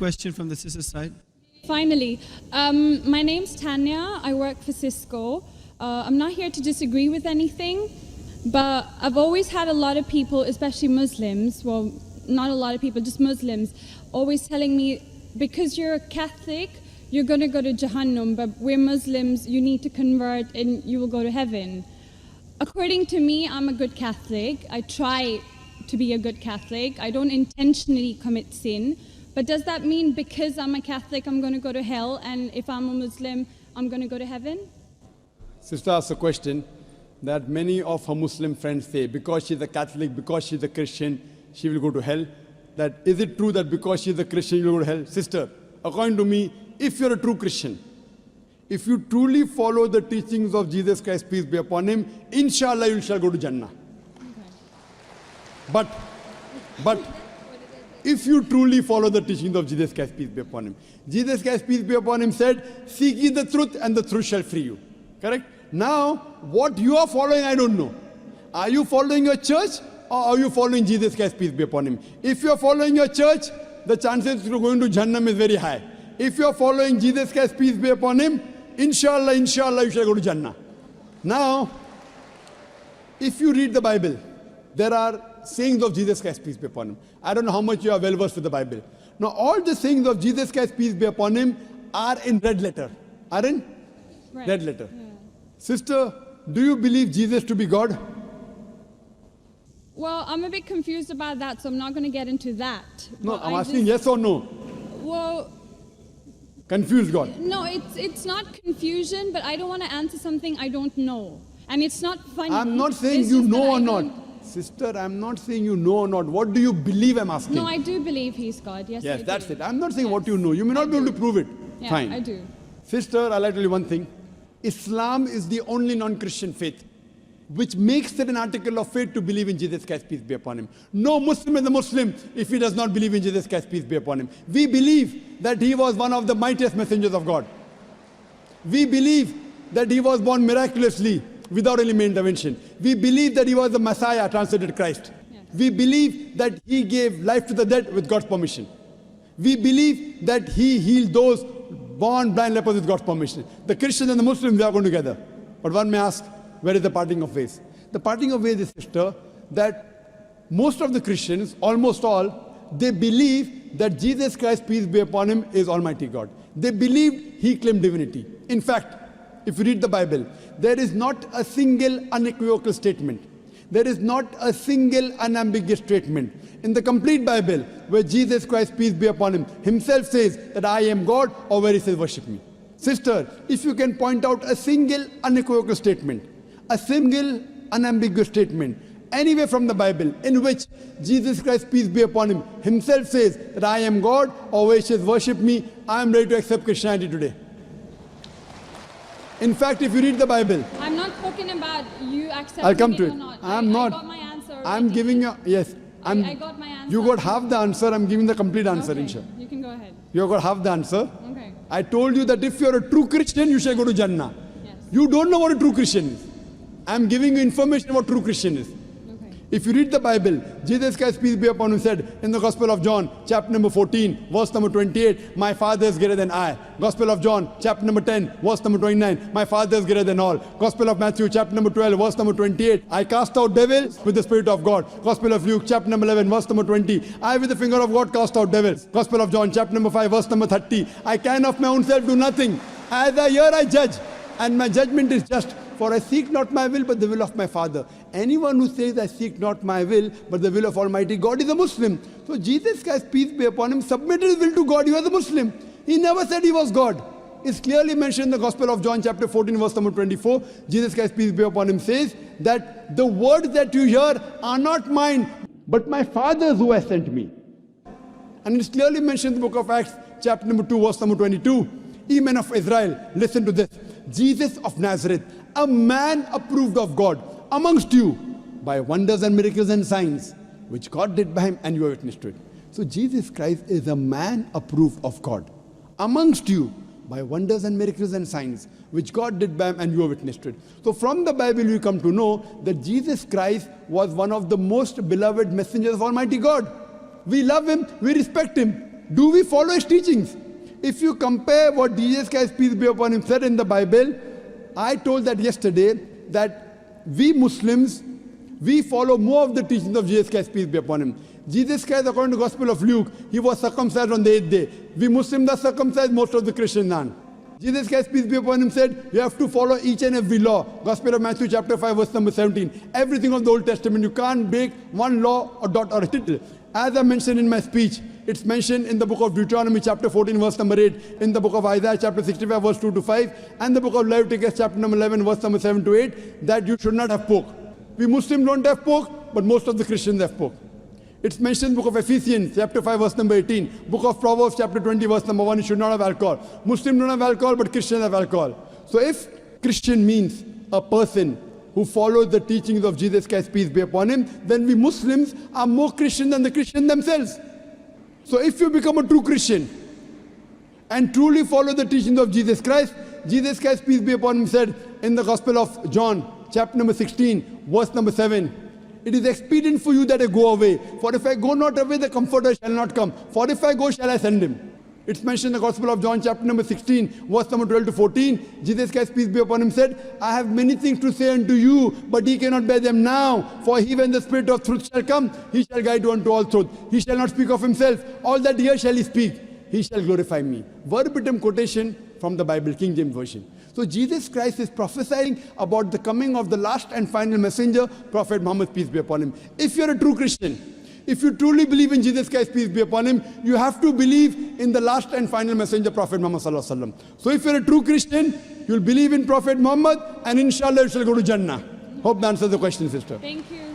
question from the sister side. Finally, my name's Tanya. I work for Cisco. I'm not here to disagree with anything, but I've always had a lot of people, especially Muslims, well, not a lot of people, just Muslims, always telling me, because you're a Catholic, you're going to go to Jahannam, but we're Muslims, you need to convert and you will go to heaven. According to me, I'm a good Catholic. I try to be a good Catholic. I don't intentionally commit sin. But does that mean because I'm a Catholic, I'm going to go to hell, and if I'm a Muslim, I'm going to go to heaven? Sister asked a question that many of her Muslim friends say, because she's a Catholic, because she's a Christian, she will go to hell. That is it true that because she's a Christian, you will go to hell? Sister, according to me, if you're a true Christian, if you truly follow the teachings of Jesus Christ, peace be upon him, inshallah you shall go to Jannah. Okay. But if you truly follow the teachings of Jesus Christ, peace be upon him, Jesus Christ, peace be upon him, said, seek ye the truth and the truth shall free you. Correct? Now, what you are following, I don't know. Are you following your church or are you following Jesus Christ, peace be upon him? If you are following your church, the chances of going to Jannah is very high. If you are following Jesus Christ, peace be upon him, inshallah, you shall go to Jannah. Now, if you read the Bible, there are sayings of Jesus Christ, peace be upon him. I don't know how much you are well versed with the Bible. Now, all the sayings of Jesus Christ, peace be upon him, are in red letter. Are in red letter. Yeah. Sister, do you believe Jesus to be God? Well, I'm a bit confused about that, so I'm not going to get into that. No, I'm asking yes or no. Well, confused God. No, it's not confusion, but I don't want to answer something I don't know. And it's not funny. I'm not saying you know or not. Sister, I'm not saying you know or not. What do you believe, I'm asking? No, I do believe he's God. Yes, yes, I that's do. it. I'm not saying what you know. You may not be able to prove it. Yeah, fine. I do. Sister, I'd like to tell you one thing. Islam is the only non-Christian faith which makes it an article of faith to believe in Jesus Christ, peace be upon him. No Muslim is a Muslim if he does not believe in Jesus Christ, peace be upon him. We believe that he was one of the mightiest messengers of God. We believe that he was born miraculously without any intervention. We believe that he was the Messiah, translated Christ. Yes. We believe that he gave life to the dead with God's permission. We believe that he healed those born blind lepers with God's permission. The Christians and the Muslims, they are going together. But one may ask, where is the parting of ways? The parting of ways is, sister, that most of the Christians, almost all, they believe that Jesus Christ, peace be upon him, is Almighty God. They believed he claimed divinity. In fact, if you read the Bible, there is not a single unequivocal statement. There is not a single unambiguous statement in the complete Bible where Jesus Christ, peace be upon him, himself says that I am God, or where he says worship me. Sister, if you can point out a single unequivocal statement, a single unambiguous statement, anywhere from the Bible in which Jesus Christ, peace be upon him, himself says that I am God, or where he says worship me, I am ready to accept Christianity today. In fact, if you read the Bible, I'm not talking about you accepting I'll come to it. Or not. I'm not. I got my answer already. I'm giving you, yes. I got my answer. You got half the answer, I'm giving the complete answer, okay. inshallah. You can go ahead. You got half the answer. Okay. I told you that if you're a true Christian, you shall go to Jannah. Yes. You don't know what a true Christian is. I'm giving you information about true Christian is. Okay. If you read the Bible, Jesus Christ, peace be upon him, said in the Gospel of John, chapter number 14, verse number 28, my Father is greater than I. Gospel of John, chapter number 10, verse number 29, my Father is greater than all. Gospel of Matthew, chapter number 12, verse number 28, I cast out devils with the Spirit of God. Gospel of Luke, chapter number 11, verse number 20, I with the finger of God cast out devils. Gospel of John, chapter number 5, verse number 30, I can of my own self do nothing. As I hear, I judge, and my judgment is just. For I seek not my will, but the will of my Father. Anyone who says, I seek not my will, but the will of Almighty God is a Muslim. So Jesus Christ, peace be upon him, submitted his will to God. He was a Muslim. He never said he was God. It's clearly mentioned in the Gospel of John, chapter 14, verse number 24. Jesus Christ, peace be upon him, says that the words that you hear are not mine, but my Father's who has sent me. And it's clearly mentioned in the book of Acts, chapter number 2, verse number 22. Ye men of Israel, listen to this. Jesus of Nazareth, a man approved of God amongst you by wonders and miracles and signs, which God did by him, and you are witness to it. So Jesus Christ is a man approved of God amongst you by wonders and miracles and signs, which God did by him, and you are witness to it. So from the Bible you come to know that Jesus Christ was one of the most beloved messengers of Almighty God. We love him, we respect him. do we follow his teachings? If you compare what Jesus Christ, peace be upon him, said in the Bible, I told that yesterday, that we Muslims, we follow more of the teachings of Jesus Christ, peace be upon him. Jesus Christ, according to the Gospel of Luke, he was circumcised on the 8th day. We Muslims are circumcised, most of the Christians aren't. Jesus Christ, peace be upon him, said, you have to follow each and every law. Gospel of Matthew chapter 5, verse number 17. Everything of the Old Testament, you can't break one law or dot or a tittle. As I mentioned in my speech, it's mentioned in the book of Deuteronomy chapter 14, verse number 8, in the book of Isaiah chapter 65, verse 2 to 5, and the book of Leviticus chapter number 11, verse number 7 to 8, that you should not have pork. We Muslims don't have pork, but most of the Christians have pork. It's mentioned in the book of Ephesians, chapter 5, verse number 18. Book of Proverbs, chapter 20, verse number 1, you should not have alcohol. Muslims don't have alcohol, but Christians have alcohol. So if Christian means a person who follows the teachings of Jesus Christ, peace be upon him, then we Muslims are more Christian than the Christians themselves. So if you become a true Christian and truly follow the teachings of Jesus Christ, peace be upon him, said in the Gospel of John, chapter number 16, verse number 7, it is expedient for you that I go away. For if I go not away, the Comforter shall not come. For if I go, shall I send him. It's mentioned in the Gospel of John, chapter number 16, verse number 12 to 14. Jesus Christ, peace be upon him, said, I have many things to say unto you, but ye cannot bear them now. For he, when the Spirit of truth shall come, he shall guide you unto all truth. He shall not speak of himself. All that here shall he speak. He shall glorify me. Verbatim quotation from the Bible, King James Version. So Jesus Christ is prophesying about the coming of the last and final messenger, Prophet Muhammad, peace be upon him. If you're a true Christian, if you truly believe in Jesus Christ, peace be upon him, you have to believe in the last and final messenger, Prophet Muhammad sallallahu alaihi wasallam. So if you're a true Christian, you'll believe in Prophet Muhammad, and inshallah you shall go to Jannah. Hope that answers the question, sister. Thank you.